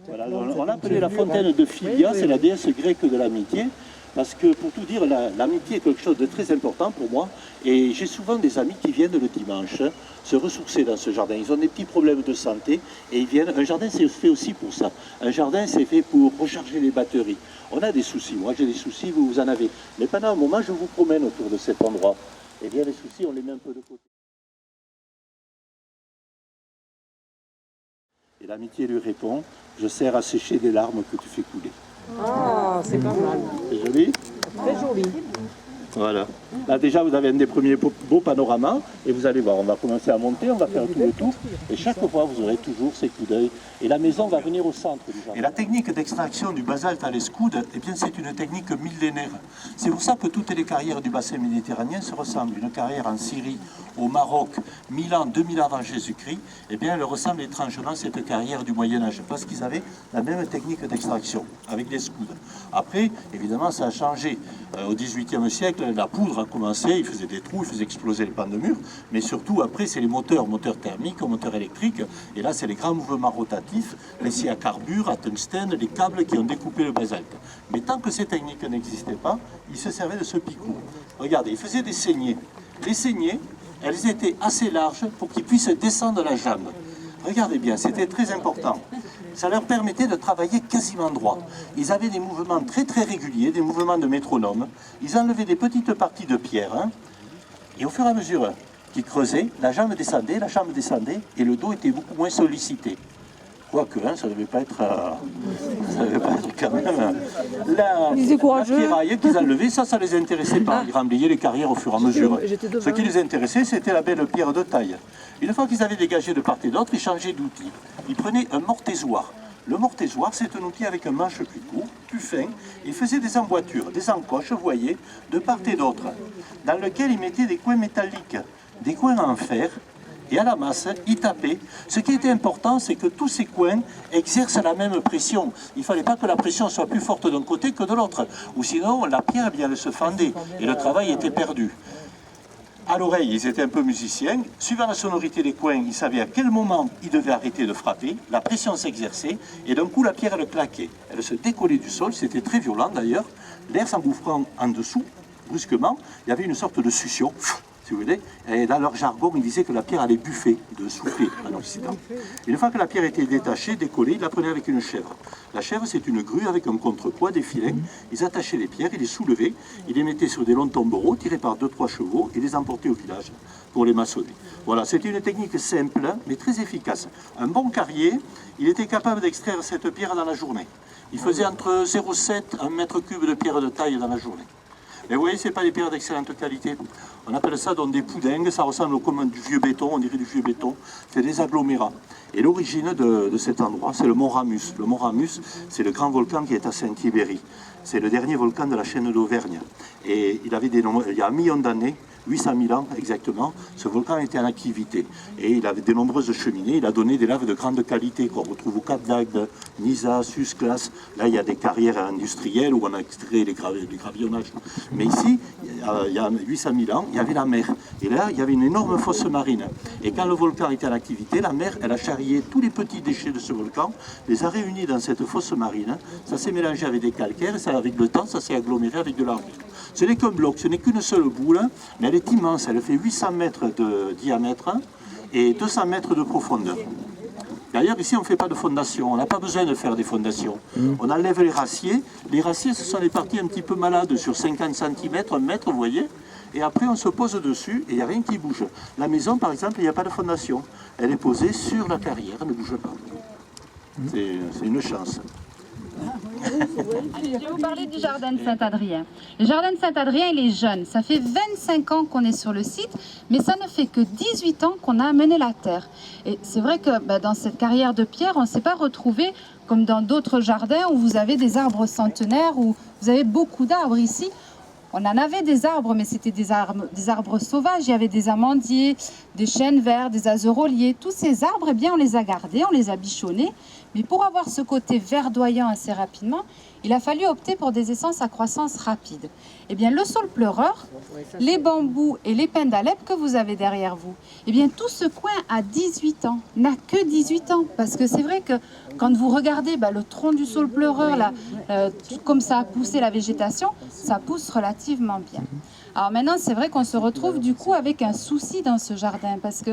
Voilà, on l'appelait la fontaine de Philia, c'est la déesse grecque de l'amitié. Parce que pour tout dire, l'amitié est quelque chose de très important pour moi. Et j'ai souvent des amis qui viennent le dimanche se ressourcer dans ce jardin. Ils ont des petits problèmes de santé et ils viennent. Un jardin, c'est fait aussi pour ça. Un jardin, c'est fait pour recharger les batteries. On a des soucis. Moi, j'ai des soucis, vous en avez. Mais pendant un moment, je vous promène autour de cet endroit. Eh bien, les soucis, on les met un peu de côté. Et l'amitié lui répond, je sers à sécher des larmes que tu fais couler. Ah, c'est pas mal. C'est joli? Très joli. Voilà. Là déjà vous avez un des premiers beaux panoramas et vous allez voir, on va commencer à monter, on va faire tout le tour et chaque fois vous aurez toujours ces coups d'œil et la maison va venir au centre du jardin. Et la technique d'extraction du basalte à l'escoude, eh bien c'est une technique millénaire. C'est pour ça que toutes les carrières du bassin méditerranéen se ressemblent. Une carrière en Syrie, au Maroc, 1000 ans, 2000 avant Jésus-Christ, eh bien elle ressemble étrangement à cette carrière du Moyen-Âge parce qu'ils avaient la même technique d'extraction avec des scoudes. Après, évidemment, ça a changé. Au XVIIIe siècle, la poudre a commencé, il faisait des trous, il faisait exploser les pans de mur, mais surtout après c'est les moteurs thermiques, moteurs électriques, et là c'est les grands mouvements rotatifs, les scies à carbure, à tungstène, les câbles qui ont découpé le basalte. Mais tant que ces techniques n'existaient pas, ils se servaient de ce picot. Regardez, ils faisaient des saignées. Les saignées, elles étaient assez larges pour qu'ils puissent descendre la jambe. Regardez bien, c'était très important. Ça leur permettait de travailler quasiment droit. Ils avaient des mouvements très très réguliers, des mouvements de métronome. Ils enlevaient des petites parties de pierre. Et au fur et à mesure qu'ils creusaient, la jambe descendait, et le dos était beaucoup moins sollicité. Quoique, ça ne devait pas être quand même... La ferraille qu'ils enlevaient, ça les intéressait pas. Ils remblayaient les carrières au fur et à mesure. Ce qui les intéressait, c'était la belle pierre de taille. Une fois qu'ils avaient dégagé de part et d'autre, ils changeaient d'outil. Ils prenaient un mortaisoir. Le mortaisoir, c'est un outil avec un manche plus court, plus fin. Ils faisaient des emboîtures, des encoches, vous voyez, de part et d'autre, dans lequel ils mettaient des coins métalliques, des coins en fer, et à la masse, ils tapaient. Ce qui était important, c'est que tous ces coins exercent la même pression. Il ne fallait pas que la pression soit plus forte d'un côté que de l'autre, ou sinon la pierre, eh bien, elle se fendait, et le travail était perdu. À l'oreille, ils étaient un peu musiciens. Suivant la sonorité des coins, ils savaient à quel moment ils devaient arrêter de frapper. La pression s'exerçait et d'un coup, la pierre, elle claquait. Elle se décollait du sol. C'était très violent d'ailleurs. L'air s'engouffrant en dessous, brusquement, il y avait une sorte de succion. Si vous voulez, et dans leur jargon, ils disaient que la pierre allait buffer, de souffler en Occident. Une fois que la pierre était détachée, décollée, ils la prenaient avec une chèvre. La chèvre, c'est une grue avec un contrepoids, des filets. Ils attachaient les pierres, ils les soulevaient, ils les mettaient sur des longs tombereaux tirés par 2-3 chevaux et les emportaient au village pour les maçonner. Voilà, c'était une technique simple, mais très efficace. Un bon carrier, il était capable d'extraire cette pierre dans la journée. Il faisait entre 0,7 et 1 mètre cube de pierre de taille dans la journée. Mais vous voyez, ce n'est pas des pierres d'excellente qualité. On appelle ça donc des poudingues, ça ressemble comme du vieux béton, on dirait du vieux béton. C'est des agglomérats. Et l'origine de cet endroit, c'est le mont Ramus. Le mont Ramus, c'est le grand volcan qui est à Saint-Thibéry. C'est le dernier volcan de la chaîne d'Auvergne. Et il y a 1 million d'années, 800 000 ans exactement, ce volcan était en activité. Et il avait de nombreuses cheminées, il a donné des laves de grande qualité qu'on retrouve au Cap d'Agde, Nisa, Susclas. Là, il y a des carrières industrielles où on a extrait les gravillonnages. Mais ici, il y a 800 000 ans, il y avait la mer. Et là, il y avait une énorme fosse marine. Et quand le volcan était en activité, la mer, elle a charrié tous les petits déchets de ce volcan, les a réunis dans cette fosse marine. Ça s'est mélangé avec des calcaires, et ça, avec le temps, ça s'est aggloméré avec de l'argile. Ce n'est qu'un bloc, ce n'est qu'une seule boule, mais elle est immense, elle fait 800 mètres de diamètre et 200 mètres de profondeur. D'ailleurs, ici, on ne fait pas de fondation, on n'a pas besoin de faire des fondations. On enlève les raciers. Les raciers, ce sont les parties un petit peu malades sur 50 cm, 1 mètre, vous voyez. Et après, on se pose dessus et il n'y a rien qui bouge. La maison, par exemple, il n'y a pas de fondation. Elle est posée sur la carrière, elle ne bouge pas. C'est une chance. Je vais vous parler du jardin de Saint-Adrien. Le jardin de Saint-Adrien, il est jeune. Ça fait 25 ans qu'on est sur le site, mais ça ne fait que 18 ans qu'on a amené la terre. Et c'est vrai que dans cette carrière de pierre, on ne s'est pas retrouvé comme dans d'autres jardins où vous avez des arbres centenaires, où vous avez beaucoup d'arbres. Ici, on en avait des arbres, mais c'était des arbres sauvages. Il y avait des amandiers, des chênes verts, des azeroliers. Tous ces arbres, eh bien, on les a gardés, on les a bichonnés. Mais pour avoir ce côté verdoyant assez rapidement, il a fallu opter pour des essences à croissance rapide. Eh bien, le saule pleureur, les bambous et les pins d'Alep que vous avez derrière vous, eh bien, tout ce coin a 18 ans, n'a que 18 ans. Parce que c'est vrai que quand vous regardez le tronc du saule pleureur, là, comme ça a poussé la végétation, ça pousse relativement bien. Alors maintenant, c'est vrai qu'on se retrouve du coup avec un souci dans ce jardin, parce que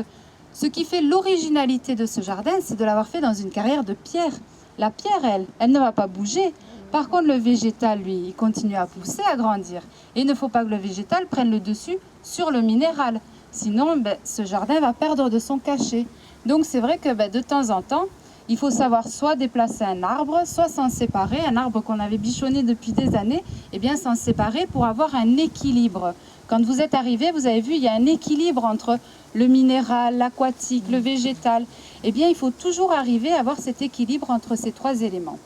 ce qui fait l'originalité de ce jardin, c'est de l'avoir fait dans une carrière de pierre. La pierre, elle ne va pas bouger. Par contre, le végétal, lui, il continue à pousser, à grandir. Et il ne faut pas que le végétal prenne le dessus sur le minéral. Sinon, ce jardin va perdre de son cachet. Donc c'est vrai que de temps en temps, il faut savoir soit déplacer un arbre, soit s'en séparer. Un arbre qu'on avait bichonné depuis des années, eh bien s'en séparer pour avoir un équilibre. Quand vous êtes arrivé, vous avez vu, il y a un équilibre entre le minéral, l'aquatique, le végétal. Eh bien, il faut toujours arriver à avoir cet équilibre entre ces trois éléments.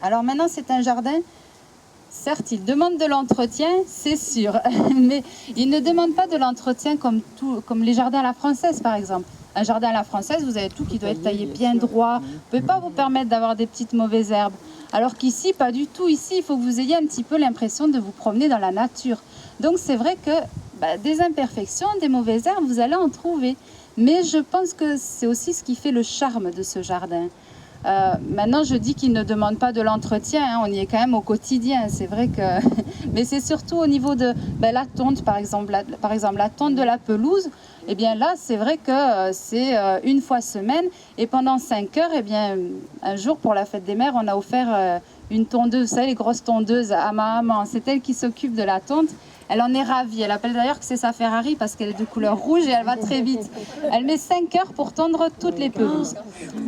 Alors maintenant, c'est un jardin, certes, il demande de l'entretien, c'est sûr, mais il ne demande pas de l'entretien comme les jardins à la française, par exemple. Un jardin à la française, vous avez tout qui doit être taillé bien droit. Vous ne pouvez pas vous permettre d'avoir des petites mauvaises herbes. Alors qu'ici, pas du tout. Ici, il faut que vous ayez un petit peu l'impression de vous promener dans la nature. Donc c'est vrai que des imperfections, des mauvaises herbes, vous allez en trouver. Mais je pense que c'est aussi ce qui fait le charme de ce jardin. Maintenant, je dis qu'il ne demande pas de l'entretien, hein, on y est quand même au quotidien, c'est vrai que... Mais c'est surtout au niveau de la tonte, par exemple la tonte de la pelouse, eh bien là, c'est vrai que c'est une fois semaine, et pendant 5 heures, eh bien, un jour, pour la fête des mères, on a offert une tondeuse, vous savez, les grosses tondeuses à ma maman, c'est elle qui s'occupe de la tonte. Elle en est ravie, elle appelle d'ailleurs que c'est sa Ferrari parce qu'elle est de couleur rouge et elle va très vite. Elle met 5 heures pour tondre toutes les pelouses.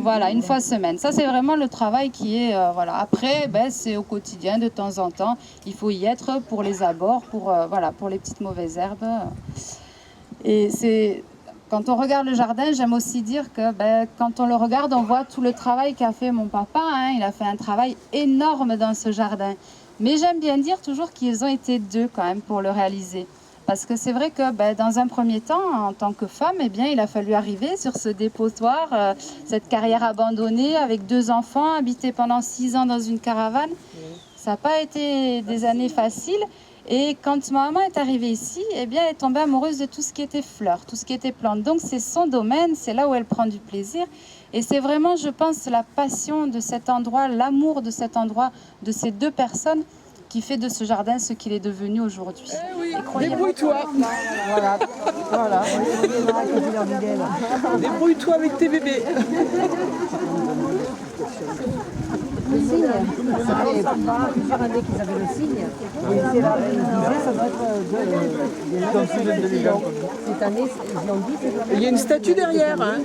Voilà, une fois semaine. Ça, c'est vraiment le travail qui est... voilà. Après, c'est au quotidien, de temps en temps. Il faut y être pour les abords, pour les petites mauvaises herbes. Et c'est... Quand on regarde le jardin, j'aime aussi dire que quand on le regarde, on voit tout le travail qu'a fait mon papa. Hein. Il a fait un travail énorme dans ce jardin. Mais j'aime bien dire toujours qu'ils ont été 2 quand même pour le réaliser. Parce que c'est vrai que dans un premier temps, en tant que femme, eh bien, il a fallu arriver sur ce dépotoir, cette carrière abandonnée avec 2 enfants, habités pendant 6 ans dans une caravane. Ça n'a pas été des années faciles. Et quand ma maman est arrivée ici, eh bien, elle est tombée amoureuse de tout ce qui était fleurs, tout ce qui était plantes. Donc c'est son domaine, c'est là où elle prend du plaisir. Et c'est vraiment, je pense, la passion de cet endroit, l'amour de cet endroit, de ces 2 personnes qui fait de ce jardin ce qu'il est devenu aujourd'hui. Eh oui, débrouille-toi. Voilà. Débrouille-toi avec tes bébés. Le cygne, c'était plusieurs années qu'ils avaient le cygne. Et c'est là, ils disaient ça doit être de cette année, ils l'ont dit. Il y a une statue derrière. Hein.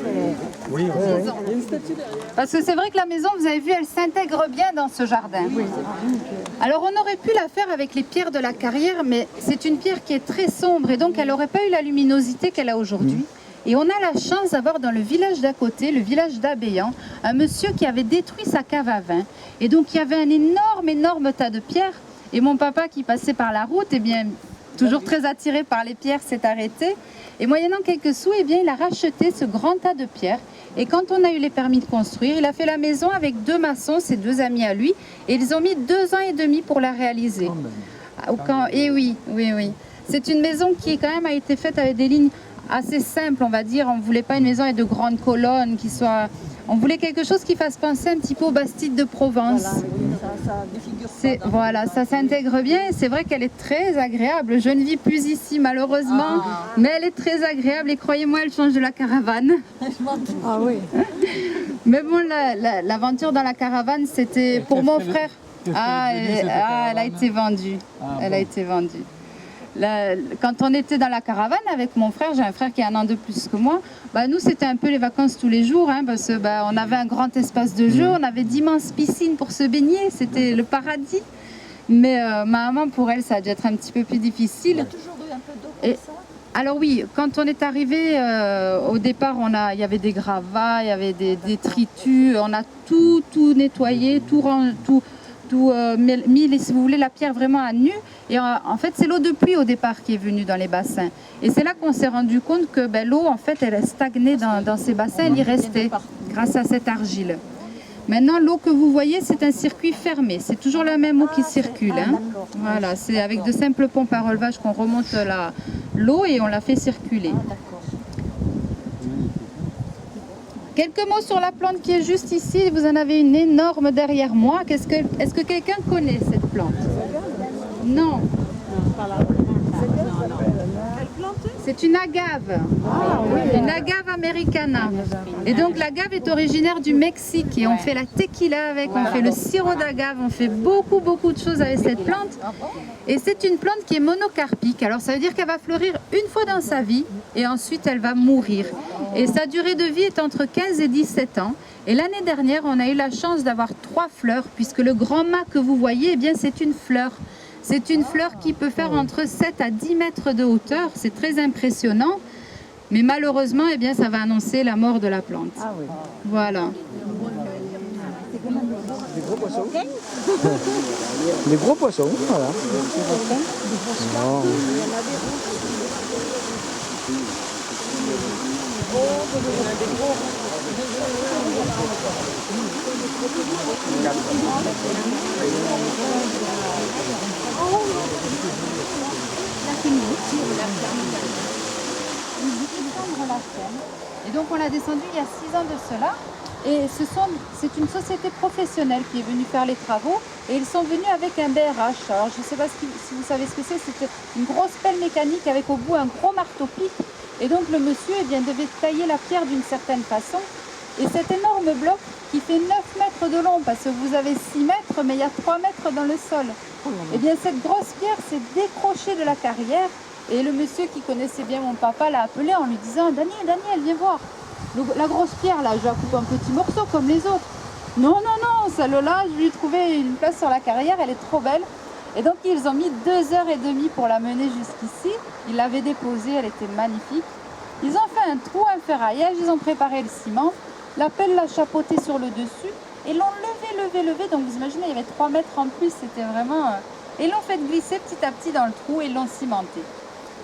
Oui, il y a une statue derrière. Parce que c'est vrai que la maison, vous avez vu, elle s'intègre bien dans ce jardin. Oui. Alors on aurait pu la faire avec les pierres de la carrière, mais c'est une pierre qui est très sombre et donc elle n'aurait pas eu la luminosité qu'elle a aujourd'hui. Et on a la chance d'avoir dans le village d'à côté, le village d'Abéant, un monsieur qui avait détruit sa cave à vin. Et donc il y avait un énorme tas de pierres. Et mon papa qui passait par la route, eh bien, toujours très attiré par les pierres, s'est arrêté. Et moyennant quelques sous, eh bien, il a racheté ce grand tas de pierres. Et quand on a eu les permis de construire, il a fait la maison avec 2 maçons, ses 2 amis à lui. Et ils ont mis 2 ans et demi pour la réaliser. Et oui. C'est une maison qui quand même a été faite avec des lignes assez simple, on va dire. On ne voulait pas une maison avec de grandes colonnes qui soient... On voulait quelque chose qui fasse penser un petit peu aux Bastides de Provence. Voilà, ça s'intègre bien et c'est vrai qu'elle est très agréable. Je ne vis plus ici malheureusement, mais elle est très agréable et croyez-moi, elle change de la caravane. Ah oui. Mais bon, l'aventure dans la caravane, c'était pour mon frère. Elle a été vendue. Elle a été vendue. Quand on était dans la caravane avec mon frère, j'ai un frère qui a 1 an de plus que moi, nous c'était un peu les vacances tous les jours, hein, parce que on avait un grand espace de jeu, on avait d'immenses piscines pour se baigner, c'était le paradis. Mais ma maman, pour elle, ça a dû être un petit peu plus difficile. Il y a toujours eu un peu d'eau comme ça ? Alors oui, quand on est arrivé, au départ, il y avait des gravats, il y avait des détritus, on a tout nettoyé, mis, si vous voulez, la pierre vraiment à nu. Et en fait, c'est l'eau de pluie au départ qui est venue dans les bassins. Et c'est là qu'on s'est rendu compte que l'eau, en fait, elle est stagnée dans ces bassins, elle y restait grâce à cette argile. Maintenant, l'eau que vous voyez, c'est un circuit fermé. C'est toujours la même eau qui circule. Hein. Voilà, c'est avec de simples pompes à relevage qu'on remonte l'eau et on la fait circuler. Quelques mots sur la plante qui est juste ici. Vous en avez une énorme derrière moi. Est-ce que quelqu'un connaît cette plante? Non. C'est une agave, une agave americana. Et donc l'agave est originaire du Mexique et on fait la tequila avec, on fait le sirop d'agave, on fait beaucoup de choses avec cette plante. Et c'est une plante qui est monocarpique, alors ça veut dire qu'elle va fleurir une fois dans sa vie et ensuite elle va mourir. Et sa durée de vie est entre 15 et 17 ans. Et l'année dernière, on a eu la chance d'avoir 3 fleurs, puisque le grand mât que vous voyez, eh bien c'est une fleur. C'est une fleur qui peut faire entre 7 à 10 mètres de hauteur, c'est très impressionnant, mais malheureusement, eh bien, ça va annoncer la mort de la plante. Ah oui. Voilà. Des gros poissons. Des gros poissons, voilà. Non. Et donc on l'a descendu il y a 6 ans de cela. Et c'est une société professionnelle qui est venue faire les travaux et ils sont venus avec un BRH. Alors je ne sais pas si vous savez ce que c'est, c'était une grosse pelle mécanique avec au bout un gros marteau-pic. Et donc le monsieur eh bien, devait tailler la pierre d'une certaine façon. Et cet énorme bloc qui fait 9 mètres de long, parce que vous avez 6 mètres, mais il y a 3 mètres dans le sol. Et bien cette grosse pierre s'est décrochée de la carrière. Et le monsieur qui connaissait bien mon papa l'a appelé en lui disant « Daniel, viens voir. La grosse pierre là, je la coupe en petits morceaux comme les autres. » Non, celle-là, je lui ai trouvé une place sur la carrière, elle est trop belle. Et donc ils ont mis 2h30 pour la mener jusqu'ici. Ils l'avaient déposée, elle était magnifique. Ils ont fait un trou, un ferraillage, ils ont préparé le ciment. La pelle l'a chapeauté sur le dessus et l'ont levé. Donc vous imaginez, il y avait 3 mètres en plus, c'était vraiment... Et l'ont fait glisser petit à petit dans le trou et l'ont cimenté.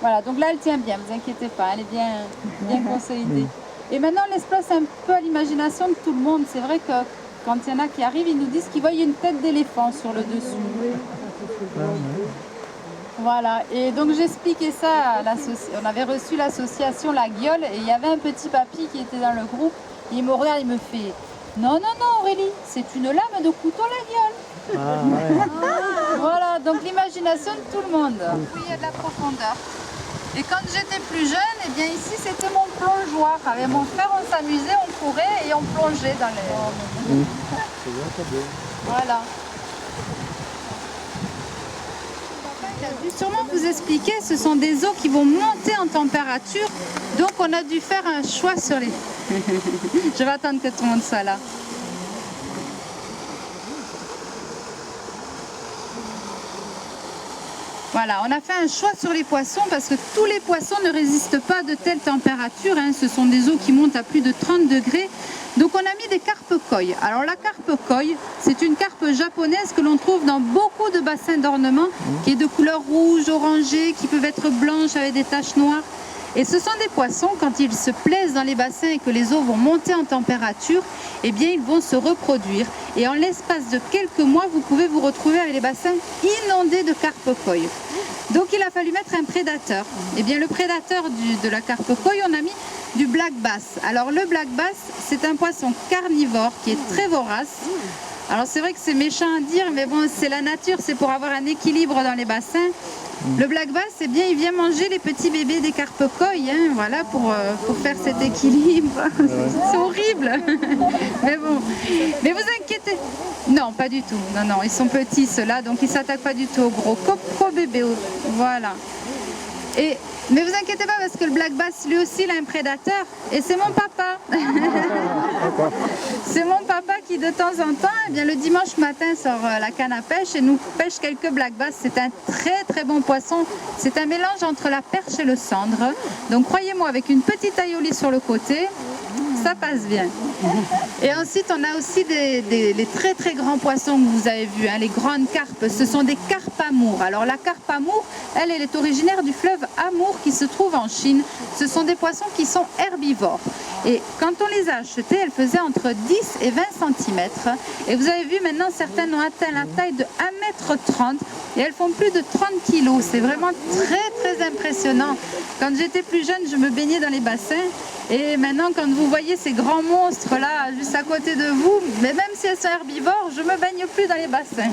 Voilà, donc là elle tient bien, vous inquiétez pas, elle est bien consolidée. Et maintenant on laisse place un peu à l'imagination de tout le monde. C'est vrai que quand il y en a qui arrivent, ils nous disent qu'ils voient une tête d'éléphant sur le dessus. Voilà, et donc j'expliquais ça à l'association. On avait reçu l'association La Guiole et il y avait un petit papy qui était dans le groupe. Il me regarde, il me fait « Non Aurélie, c'est une lame de couteau La Guiole. » Voilà, donc l'imagination de tout le monde. Puis il y a de la profondeur. Et quand j'étais plus jeune, eh bien ici c'était mon plongeoir. Avec mon frère, on s'amusait, on courait et on plongeait dans les... Voilà. Il a dû sûrement vous expliquer, ce sont des eaux qui vont monter en température, donc on a dû faire un choix sur les... Je vais attendre que tout le monde soit là. Voilà, on a fait un choix sur les poissons parce que tous les poissons ne résistent pas à de telles températures. Hein. Ce sont des eaux qui montent à plus de 30 degrés. Donc on a mis des carpes koi. Alors la carpe koi, c'est une carpe japonaise que l'on trouve dans beaucoup de bassins d'ornement, qui est de couleur rouge, orangée, qui peuvent être blanches avec des taches noires. Et ce sont des poissons, quand ils se plaisent dans les bassins et que les eaux vont monter en température, eh bien ils vont se reproduire. Et en l'espace de quelques mois, vous pouvez vous retrouver avec les bassins inondés de carpes koi. Donc il a fallu mettre un prédateur. Eh bien le prédateur de la carpe koi, on a mis du black bass. Alors le black bass, c'est un poisson carnivore qui est très vorace. Alors c'est vrai que c'est méchant à dire, mais bon, c'est la nature, c'est pour avoir un équilibre dans les bassins. Le black bass, eh bien, il vient manger les petits bébés des carpes koi, hein, voilà, pour faire cet équilibre. C'est horrible. Mais bon, mais vous inquiétez. Non, pas du tout. Non, ils sont petits ceux-là, donc ils ne s'attaquent pas du tout aux gros. Qu'aux bébés, voilà. Mais vous inquiétez pas parce que le black bass lui aussi il a un prédateur et c'est mon papa. C'est mon papa qui de temps en temps, eh bien, le dimanche matin sort la canne à pêche et nous pêche quelques black bass. C'est un très bon poisson. C'est un mélange entre la perche et le cendre. Donc croyez-moi, avec une petite aïoli sur le côté, ça passe bien. Et ensuite on a aussi les très grands poissons que vous avez vus, hein, les grandes carpes. Ce sont des carpes amour. Alors la carpe amour, elle est originaire du fleuve Amour qui se trouve en Chine. Ce sont des poissons qui sont herbivores. Et quand on les a achetées, elles faisaient entre 10 et 20 cm. Et vous avez vu, maintenant, certaines ont atteint la taille de 1,30 m et elles font plus de 30 kg. C'est vraiment très, très impressionnant. Quand j'étais plus jeune, je me baignais dans les bassins. Et maintenant, quand vous voyez ces grands monstres-là, juste à côté de vous, mais même si elles sont herbivores, je ne me baigne plus dans les bassins.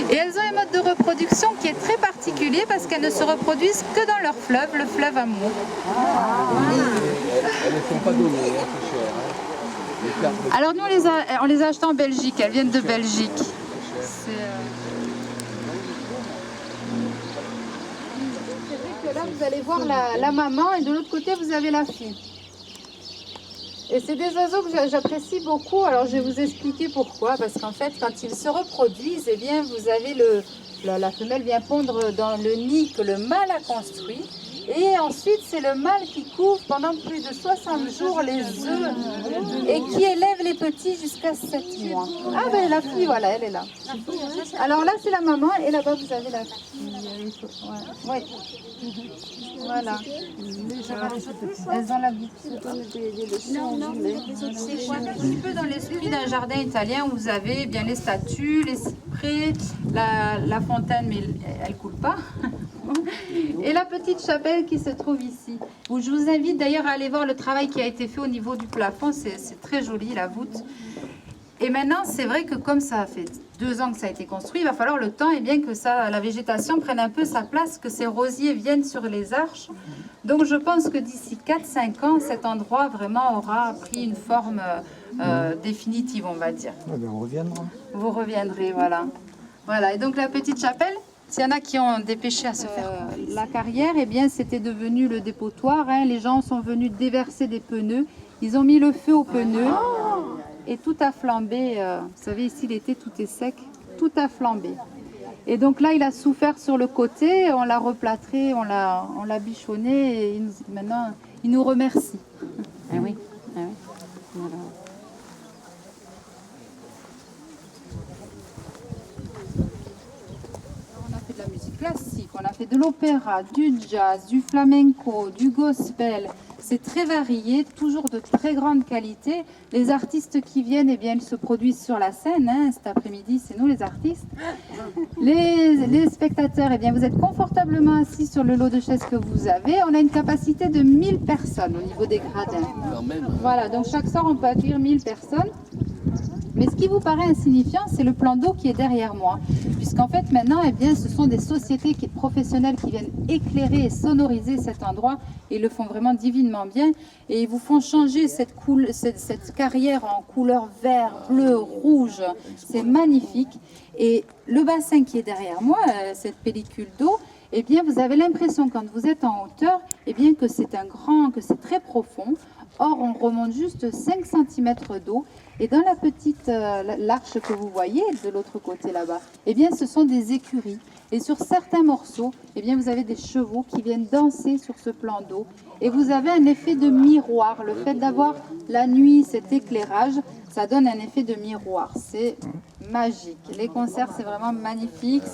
Et elles ont un mode de reproduction qui est très particulier parce qu'elles ne se reproduisent que dans leur fleuve, le fleuve Amour. Elles ne sont pas données, c'est cher. Alors nous, on les a achetées en Belgique, elles viennent de Belgique. C'est vrai que là, vous allez voir la maman et de l'autre côté, vous avez la fille. Et c'est des oiseaux que j'apprécie beaucoup. Alors je vais vous expliquer pourquoi. Parce qu'en fait, quand ils se reproduisent, eh bien, vous avez la femelle vient pondre dans le nid que le mâle a construit. Et ensuite, c'est le mâle qui couvre pendant plus de 60 jours les œufs et qui élève les petits jusqu'à 7 mois. Ah ben la fille, voilà, elle est là. Alors là, c'est la maman et là-bas, vous avez la fille. Ouais. Voilà. Elles ont l'habitude. C'est un petit peu dans l'esprit d'un jardin italien où vous avez bien les statues, les cyprès, la fontaine, mais elle ne coule pas. Et la petite chapelle qui se trouve ici. Où je vous invite d'ailleurs à aller voir le travail qui a été fait au niveau du plafond. C'est très joli, la voûte. Et maintenant, c'est vrai que comme ça fait 2 ans que ça a été construit, il va falloir le temps et bien que la végétation prenne un peu sa place, que ces rosiers viennent sur les arches. Donc je pense que d'ici 4-5 ans, cet endroit vraiment aura pris une forme définitive, on va dire. On reviendra. Vous reviendrez, voilà. Voilà, et donc la petite chapelle, s'il y en a qui ont dépêché à se faire la carrière, eh bien c'était devenu le dépotoir. Hein. Les gens sont venus déverser des pneus. Ils ont mis le feu aux pneus. Et tout a flambé, vous savez ici l'été tout est sec, tout a flambé. Et donc là il a souffert sur le côté, on l'a replâtré, on l'a bichonné et maintenant il nous remercie. Ah oui, ah oui. Voilà. On a fait de la musique classique, on a fait de l'opéra, du jazz, du flamenco, du gospel. C'est très varié, toujours de très grande qualité. Les artistes qui viennent, eh bien, ils se produisent sur la scène. Hein. Cet après-midi, c'est nous les artistes. Les spectateurs, eh bien, vous êtes confortablement assis sur le lot de chaises que vous avez. On a une capacité de 1000 personnes au niveau des gradins. Voilà, donc chaque soir, on peut accueillir 1000 personnes. Mais ce qui vous paraît insignifiant, c'est le plan d'eau qui est derrière moi. Puisqu'en fait, maintenant, eh bien, ce sont des sociétés professionnelles qui viennent éclairer et sonoriser cet endroit. Et ils le font vraiment divinement bien. Et ils vous font changer cette carrière en couleur vert, bleu, rouge. C'est magnifique. Et le bassin qui est derrière moi, cette pellicule d'eau, eh bien, vous avez l'impression, quand vous êtes en hauteur, eh bien, que c'est que c'est très profond. Or, on remonte juste 5 cm d'eau. Et dans la petite l'arche que vous voyez de l'autre côté là-bas, eh bien, ce sont des écuries. Et sur certains morceaux, eh bien, vous avez des chevaux qui viennent danser sur ce plan d'eau. Et vous avez un effet de miroir. Le fait d'avoir la nuit, cet éclairage, ça donne un effet de miroir. C'est magique. Les concerts, c'est vraiment magnifique.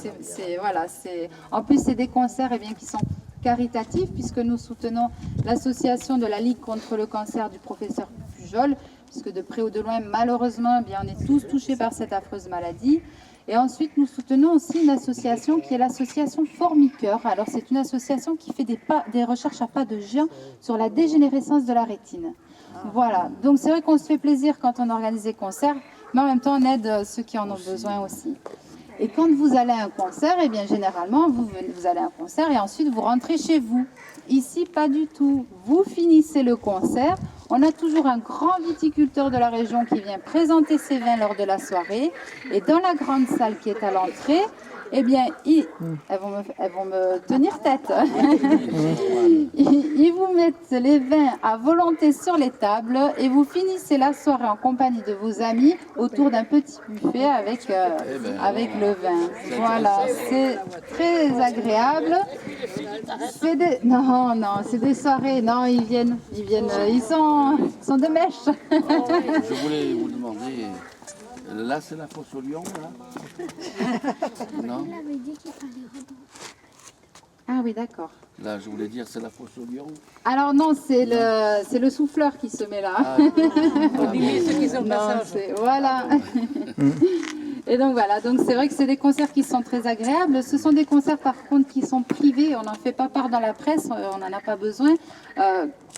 En plus, c'est des concerts eh bien, qui sont caritatifs, puisque nous soutenons l'association de la Ligue contre le cancer du professeur Pujol, puisque de près ou de loin, malheureusement, eh bien, on est tous touchés par cette affreuse maladie. Et ensuite, nous soutenons aussi une association qui est l'association Formicoeur. Alors, c'est une association qui fait des recherches à pas de géant sur la dégénérescence de la rétine. Voilà, donc c'est vrai qu'on se fait plaisir quand on organise des concerts, mais en même temps, on aide ceux qui en ont besoin aussi. Et quand vous allez à un concert, eh bien, généralement, vous allez à un concert et ensuite vous rentrez chez vous. Ici, pas du tout. Vous finissez le concert. On a toujours un grand viticulteur de la région qui vient présenter ses vins lors de la soirée. Et dans la grande salle qui est à l'entrée, eh bien, elles vont me tenir tête. Ils vous mettent les vins à volonté sur les tables et vous finissez la soirée en compagnie de vos amis autour d'un petit buffet avec le vin. Voilà, c'est très agréable. Non, c'est des soirées. Non, ils viennent, ils sont de mèche. Je voulais vous demander, là c'est la fosse au lion, là? Non. Ah oui, d'accord. Là, je voulais dire, c'est la fosse au lion. Alors non, c'est le souffleur qui se met là. Ah, Non, voilà. Et donc voilà, donc c'est vrai que c'est des concerts qui sont très agréables. Ce sont des concerts par contre qui sont privés, on n'en fait pas part dans la presse, on n'en a pas besoin.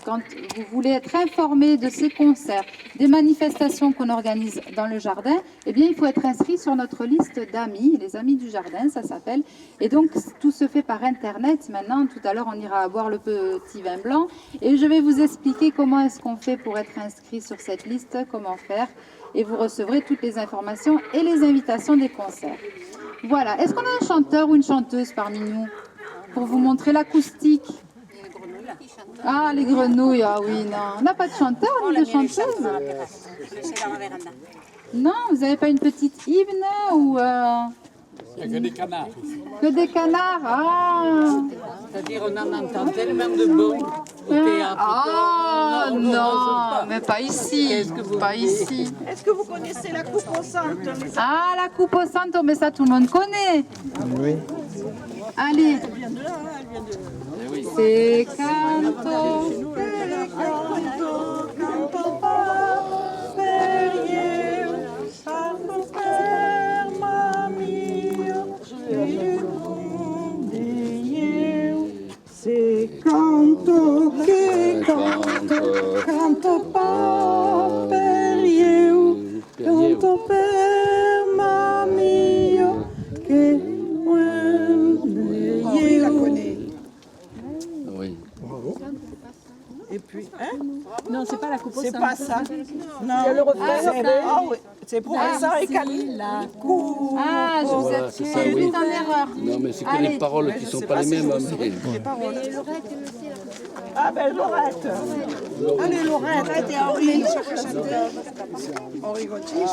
Quand vous voulez être informé de ces concerts, des manifestations qu'on organise dans le jardin, eh bien il faut être inscrit sur notre liste d'amis, les amis du jardin, ça s'appelle. Et donc tout se fait par internet maintenant. Tout à l'heure on ira boire le petit vin blanc et je vais vous expliquer comment est-ce qu'on fait pour être inscrit sur cette liste, comment faire. Et vous recevrez toutes les informations et les invitations des concerts. Voilà. Est-ce qu'on a un chanteur ou une chanteuse parmi nous pour vous montrer l'acoustique? Ah, les grenouilles, ah oui, non. On n'a pas de chanteur ni de chanteuse? Non, vous n'avez pas une petite hymne ou... Il n'y a que des canards ici. Que des canards, ah. C'est-à-dire, on en entend tellement de bons au théâtre. Ah, non, mais pas ici, pas ici. Est-ce que vous connaissez la coupe au centre? Ah, la coupe au santo, mais ça tout le monde connaît. Oui. Allez. eh oui. C'est canto. C'est canto que canto pas per eu, canto per mamio que oui, la connaît. Oui. Et puis, hein? Non, c'est pas la coupe au sein. C'est pas ça. Non. Il y a le refrain. C'est pour ça et Camille. La coupe. Ah, je vous Voilà, ai c'est ça, oui. induit en erreur. Non, mais c'est que les paroles qui ne sont pas les mêmes. Mais... Ah ben Laurette. Allez Laurette, et Henri. Henri Gauthier.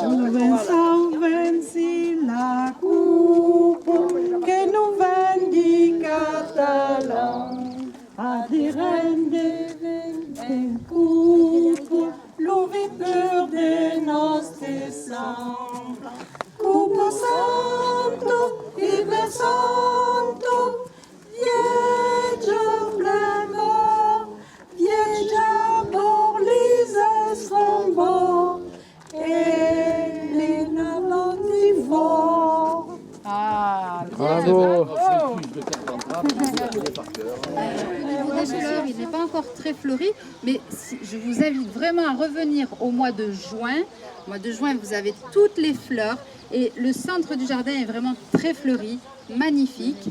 Salvensi la coupe que nous vendi catalan. Adirende en coupe, l'ouverture de nostre sang. Coupe santo, hiver santo, vieggia blanco, vieggia por les estrambos, et les navanti fort. Ah, Bravo. il n'est pas encore très fleuri, mais je vous invite vraiment à revenir au mois de juin. Au mois de juin, vous avez toutes les fleurs et le centre du jardin est vraiment très fleuri, magnifique.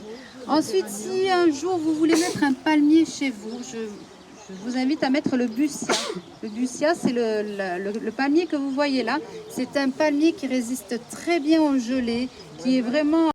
Ensuite, si un jour vous voulez mettre un palmier chez vous, je vous invite à mettre le bussia. Le bussia, c'est le palmier que vous voyez là. C'est un palmier qui résiste très bien aux gelées, qui est vraiment